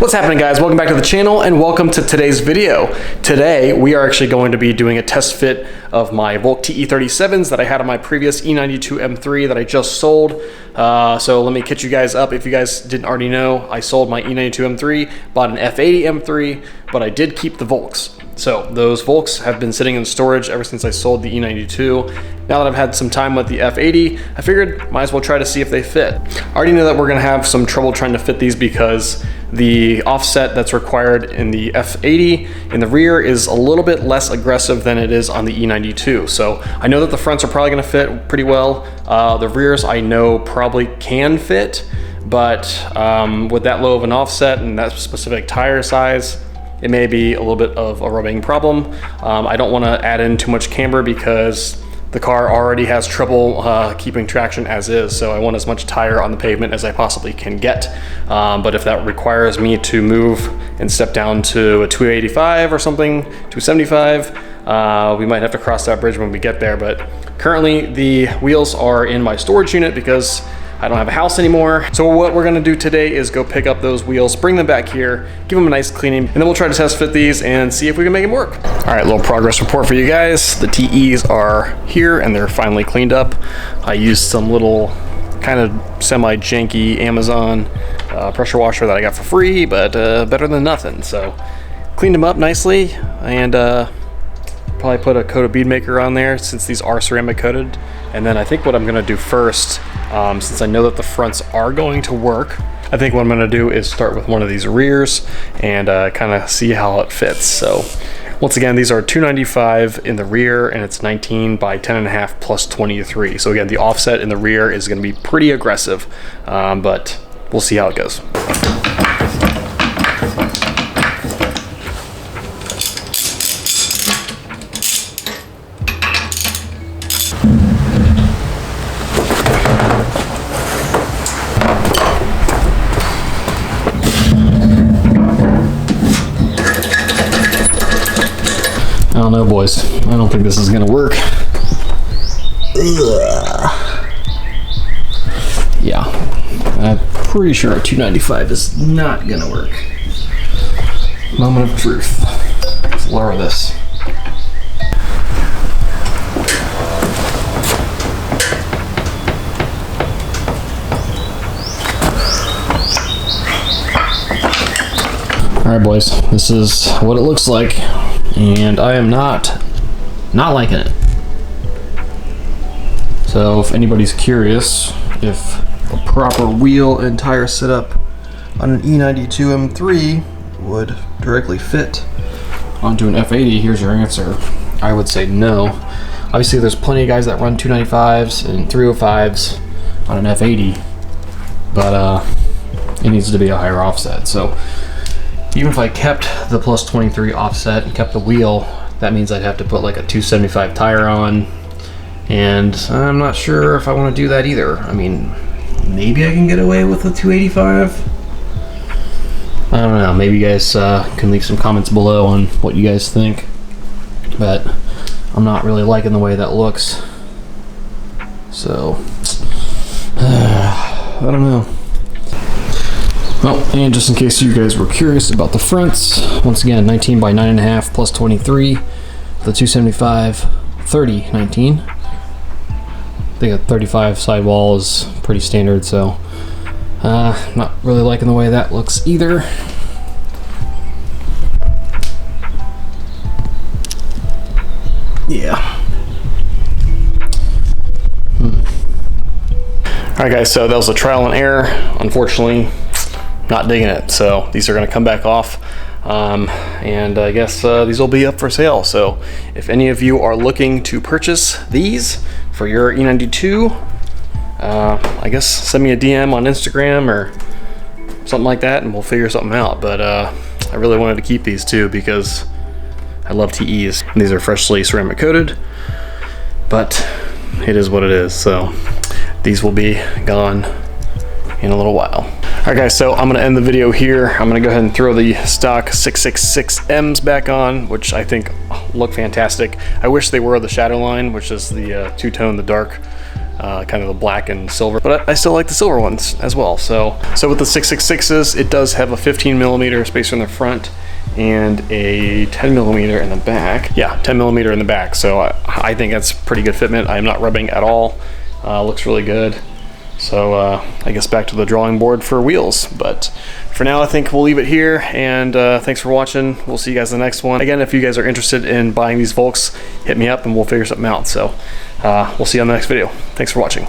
What's happening, guys? Welcome back to the channel and welcome to today's video. Today we are actually going to be doing a test fit of my Volk TE37's that I had on my previous E92 M3 that I just sold. So let me catch you guys up. If you guys didn't already know, I sold my E92 M3, bought an F80 M3, but I did keep the Volks. So those Volks have been sitting in storage ever since I sold the E92. Now that I've had some time with the F80, I figured might as well try to see if they fit. I already know that we're gonna have some trouble trying to fit these because the offset that's required in the F80 in the rear is a little bit less aggressive than it is on the E92. So I know that the fronts are probably gonna fit pretty well. The rears I know probably can fit, but with that low of an offset and that specific tire size, it may be a little bit of a rubbing problem. I don't want to add in too much camber because the car already has trouble keeping traction as is, so I want as much tire on the pavement as I possibly can get. But if that requires me to move and step down to a 285 or something, 275, we might have to cross that bridge when we get there. But currently the wheels are in my storage unit because I don't have a house anymore. So what we're gonna do today is go pick up those wheels, bring them back here, give them a nice cleaning, and then we'll try to test fit these and see if we can make them work. All right, little progress report for you guys. The TEs are here and they're finally cleaned up. I used some little kind of semi-janky Amazon pressure washer that I got for free, but better than nothing. So cleaned them up nicely and probably put a coat of bead maker on there since these are ceramic coated. And then I think what I'm gonna do first, since I know that the fronts are going to work, I think what I'm gonna do is start with one of these rears and kind of see how it fits. So once again, these are 295 in the rear and it's 19 by 10.5 plus 23. So again, the offset in the rear is gonna be pretty aggressive, but we'll see how it goes. I don't know, boys. I don't think this is gonna work. Yeah, I'm pretty sure a 295 is not gonna work. Moment of truth. Let's lower this. All right, boys, this is what it looks like. And I am not liking it. So if anybody's curious if a proper wheel and tire setup on an E92 M3 would directly fit onto an F80, here's your answer. I would say no. Obviously there's plenty of guys that run 295s and 305s on an F80, but it needs to be a higher offset. So even if I kept the plus 23 offset and kept the wheel, that means I'd have to put like a 275 tire on, and I'm not sure if I want to do that either. I mean, maybe I can get away with a 285. I don't know, maybe you guys can leave some comments below on what you guys think, but I'm not really liking the way that looks. So I don't know. Well, and just in case you guys were curious about the fronts, once again, 19 by 9.5 plus 23, the 275, 30, 19. I think a 35 sidewall is pretty standard, so not really liking the way that looks either. Yeah. All right, guys, so that was a trial and error. Unfortunately, not digging it, so these are going to come back off, and I guess these will be up for sale. So if any of you are looking to purchase these for your E92, I guess send me a DM on Instagram or something like that and we'll figure something out. But I really wanted to keep these too because I love TEs. And these are freshly ceramic coated, but it is what it is. So these will be gone in a little while. All right, guys, so I'm gonna end the video here. I'm gonna go ahead and throw the stock 666M's back on, which I think look fantastic. I wish they were the Shadow line, which is the two-tone, the dark kind of the black and silver, but I still like the silver ones as well. So with the 666s, it does have a 15mm spacer in the front and a 10mm in the back. Yeah, 10mm in the back. So I think that's pretty good fitment. I'm not rubbing at all. Looks really good. So I guess back to the drawing board for wheels. But for now, I think we'll leave it here. And thanks for watching. We'll see you guys in the next one. Again, if you guys are interested in buying these Volks, hit me up and we'll figure something out. So we'll see you on the next video. Thanks for watching.